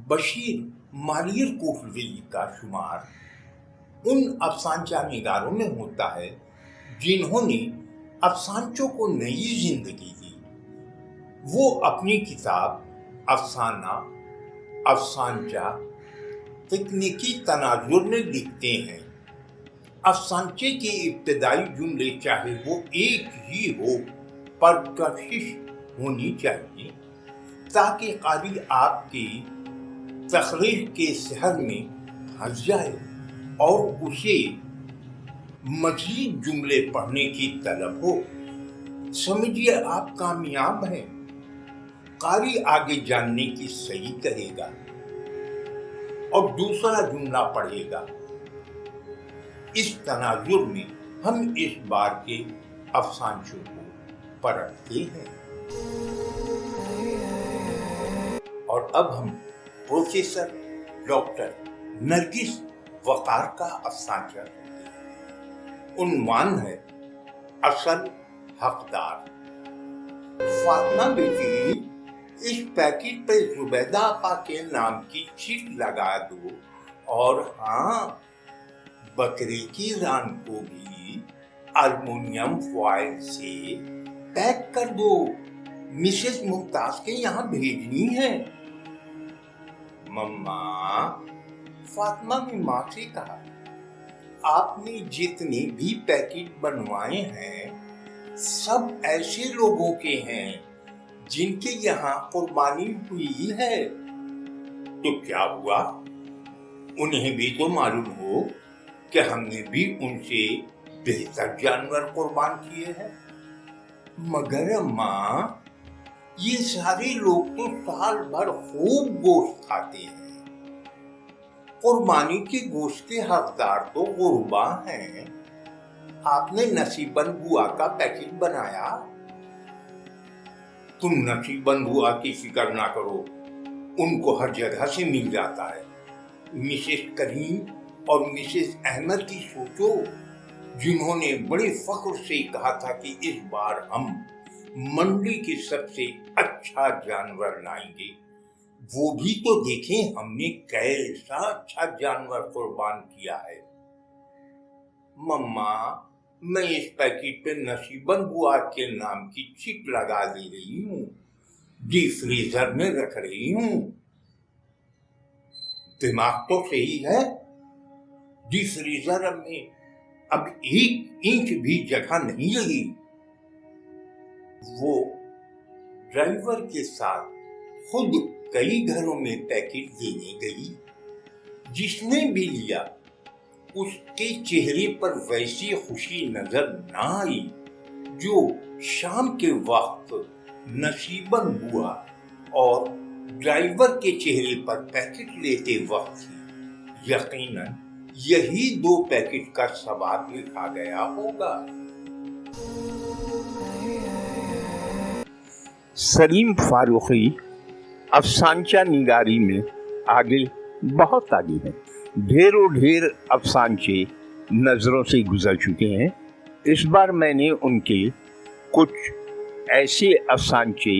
बशीर मालियर कोटलवली का शुमार उन अफसानचा निगारों में होता है जिन्होंने अफसानचों को नई जिंदगी दी। वो अपनी किताब अफसाना अफसानचा तकनीकी तनाजुर में लिखते हैं। अफसानचे के इब्तदाई जुमले चाहे वो एक ही हो पर कशिश होनी चाहिए ताकि कारी आपकी तखरीर के शहर में फंस जाए और उसे मजीद जुमले पढ़ने की तलब हो। समझिए आप कामयाब हैं। कारी आगे जानने की सही कहेगा और दूसरा जुमला पढ़ेगा। इस तनाजुर में हम इस बार के अफसानचों को परखते हैं। और अब हम प्रोफेसर डॉक्टर नरगिस वकार का अफसाना सुनते हैं। उन्वान है असल हकदार। फातिमा बेटी, इस पैकेट पे जुबैदा आपा के नाम की चिट लगा दो और हाँ, बकरी की रान को भी अल्मुनियम फॉइल से पैक कर दो। मिसेस मुमताज के यहाँ भेजनी है। मम्मा, फातिमा ने माँ से कहा, आपने जितने भी पैकेट बनवाए हैं सब ऐसे लोगों के हैं जिनके यहाँ कुर्बानी हुई है। तो क्या हुआ? उन्हें भी तो मालूम हो कि हमने भी उनसे बेहतर जानवर कुर्बान किए हैं। मगर अम्मा, ये सारे लोग तो साल भर खूब गोश्त खाते हैं। कुर्बानी के गोश्त के हकदार तो गुरबा हैं। आपने नसीबन बुआ का पैकेट बनाया। तुम नसीबन बुआ की फिक्र ना करो, उनको हर जगह से मिल जाता है। मिसेस करीम और मिसेस अहमद की सोचो, जिन्होंने बड़े फख्र से कहा था कि इस बार हम मंडी के सबसे अच्छा जानवर लाएंगे। वो भी तो देखें हमने कैसा अच्छा जानवर कुर्बान किया है। मम्मा, मैं इस पैकेट पे नसीबन बुआ के नाम की चिट लगा दे रही हूँ, डीप फ्रीजर में रख रही हूँ। दिमाग तो सही है। डीप फ्रीजर में अब 1 इंच भी जगह नहीं लगी। वो ड्राइवर के साथ खुद कई घरों में पैकेट देने गई। जिसने भी लिया उसके चेहरे पर वैसी खुशी नजर ना आई जो शाम के वक्त नसीबन बुआ और ड्राइवर के चेहरे पर पैकेट लेते वक्त थी। यकीनन यही 2 पैकेट का सवाब लिखा गया होगा। सलीम फारूकी अफसानचा निगारी में बहुत आगे हैं। ढेरों ढेर अफसानचे नज़रों से गुजर चुके हैं। इस बार मैंने उनके कुछ ऐसे अफसानचे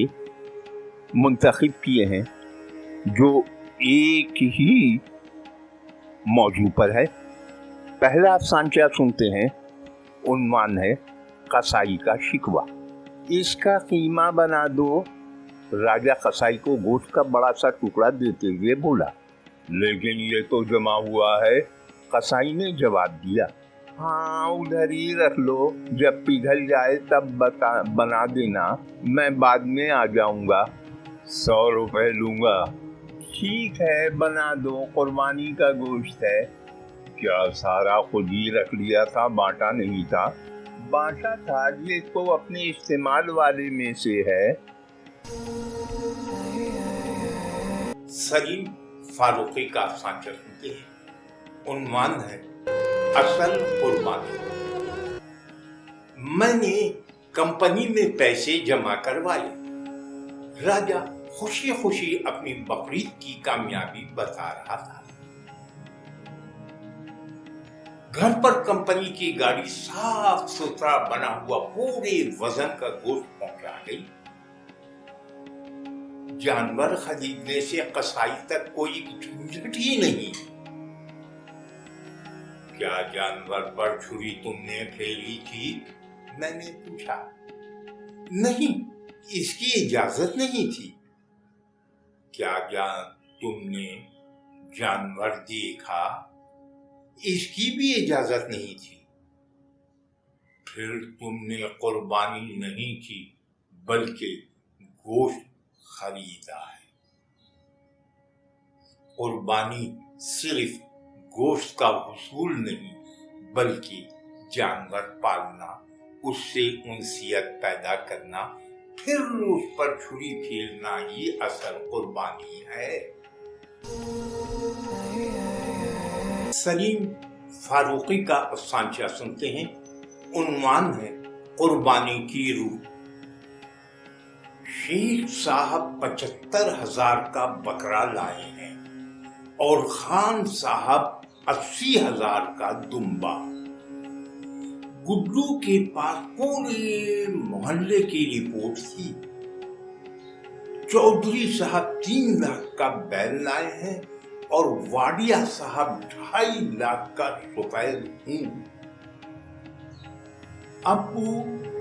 मुंतखब किए हैं जो एक ही मौजू पर है। पहला अफसानचा सुनते हैं। उन्वान है कसाई का शिकवा। इसका कीमा बना दो। राजा कसाई को गोश्त का बड़ा सा टुकड़ा देते हुए बोला, लेकिन ये तो जमा हुआ है। कसाई ने जवाब दिया, हाँ उधर ही रख लो, जब पिघल जाए तब बना देना, मैं बाद में आ जाऊंगा, 100 रुपए लूंगा। ठीक है, बना दो, कुर्बानी का गोश्त है। क्या सारा खुद ही रख लिया था, बांटा नहीं था? बांटा था, ये तो अपने इस्तेमाल वाले में से है। सलीम फारूकी का अफसाना सुनते हैं। उन्वान है असल कुर्बानी। मैंने कंपनी में पैसे जमा करवाए। राजा खुशी खुशी अपनी बकरीद की कामयाबी बता रहा था। घर पर कंपनी की गाड़ी साफ सुथरा बना हुआ पूरे वजन का गोश्त पहुंचा गई। جانور خریدنے سے قصائی تک کوئی جھنجھٹ ہی نہیں۔ کیا جانور پر چھری تم نے پھیری تھی؟ میں نے پوچھا۔ نہیں، اس کی اجازت نہیں تھی۔ کیا تم نے جانور دیکھا؟ اس کی بھی اجازت نہیں تھی۔ پھر تم نے قربانی نہیں کی بلکہ گوشت خریدا ہے۔ قربانی صرف گوشت کا حصول نہیں بلکہ جانور پالنا، اس سے انسیت پیدا کرنا، پھر اس پر چھری پھیرنا ہی اصل قربانی ہے۔ سلیم فاروقی کا افسانچہ سنتے ہیں۔ عنوان ہے قربانی کی روح۔ شیخ صاحب 75,000 کا بکرا لائے ہیں اور خان صاحب 80,000 کا دمبا۔ گڈو کے پاس پورے محلے کی رپورٹ تھی۔ چودھری صاحب 3 لاکھ کا بیل لائے ہیں اور واڈیا صاحب 2.5 لاکھ کا سفید اونٹ۔ ابو،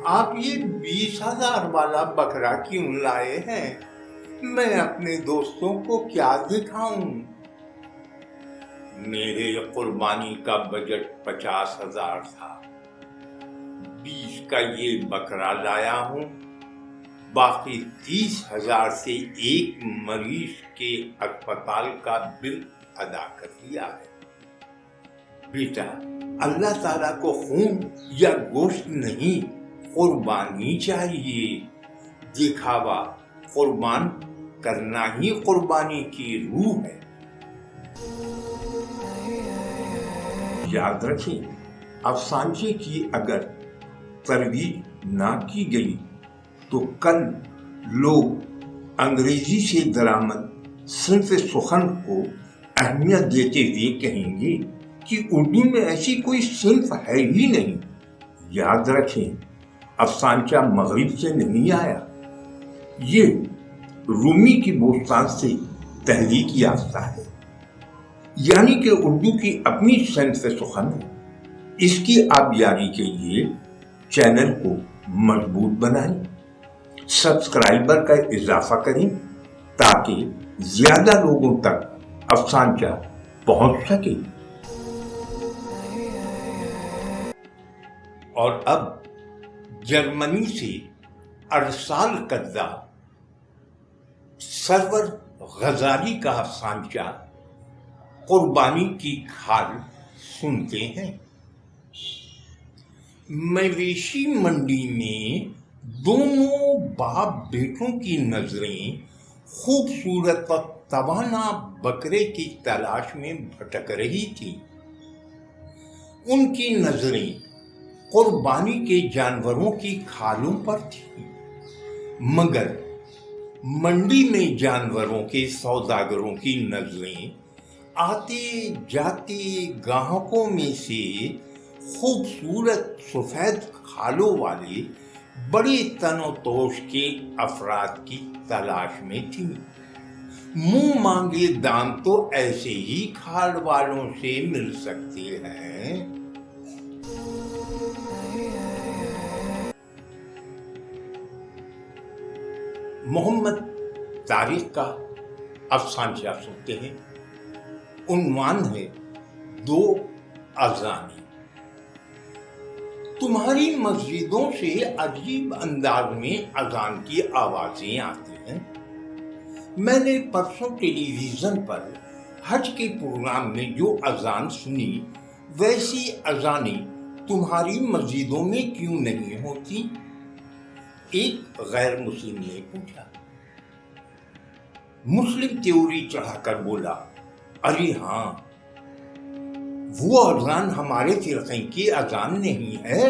آپ یہ 20,000 والا بکرا کیوں لائے ہیں؟ میں اپنے دوستوں کو کیا دکھاؤں؟ میرے قربانی کا بجٹ 50,000 تھا، 20 کا یہ بکرا لایا ہوں، باقی 30,000 سے ایک مریض کے اسپتال کا بل ادا کر دیا ہے۔ بیٹا، اللہ تعالیٰ کو خون یا گوشت نہیں، قربانی چاہیے۔ دکھاوا قربان کرنا ہی قربانی کی روح ہے۔ یاد رکھیں، افسانچے کی اگر ترویج نہ کی گئی تو کل لوگ انگریزی سے درآمد صنف سخن کو اہمیت دیتے ہوئے کہیں گے کہ اردو میں ایسی کوئی صنف ہے ہی نہیں۔ یاد رکھیں، افسانچہ مغرب سے نہیں آیا، یہ رومی کی بوستان سے تحریک یافتہ ہے، یعنی کہ اردو کی اپنی صنف سخن ہے۔ اس کی آبیاری کے لیے چینل کو مضبوط بنائیں، سبسکرائبر کا اضافہ کریں تاکہ زیادہ لوگوں تک افسانچہ پہنچ سکے۔ اور اب جرمنی سے ارسال کردہ سرور غزالی کا افسانچہ قربانی کی کھال سنتے ہیں۔ مویشی منڈی میں دونوں باپ بیٹوں کی نظریں خوبصورت و توانا بکرے کی تلاش میں بھٹک رہی تھی۔ ان کی نظریں قربانی کے جانوروں کی کھالوں پر تھیں، مگر منڈی میں جانوروں کے سوداگروں کی نظریں آتے جاتے گاہکوں میں سے خوبصورت سفید کھالوں والے بڑے تن و توش کے افراد کی تلاش میں تھیں۔ منہ مانگے دام تو ایسے ہی کھال والوں سے مل سکتے ہیں۔ محمد طارق کا افسانچہ سنتے ہیں۔ عنوان ہے 2 اذانیں۔ تمہاری مسجدوں سے عجیب انداز میں اذان کی آوازیں آتی ہیں۔ میں نے پرسوں ٹیلی ویژن پر حج کے پروگرام میں جو اذان سنی، ویسی اذانیں تمہاری مسجدوں میں کیوں نہیں ہوتی؟ ایک غیر مسلم نے پوچھا۔ مسلم تیوری چڑھا کر بولا، ارے ہاں، وہ اذان ہمارے فرقے کی اذان نہیں ہے۔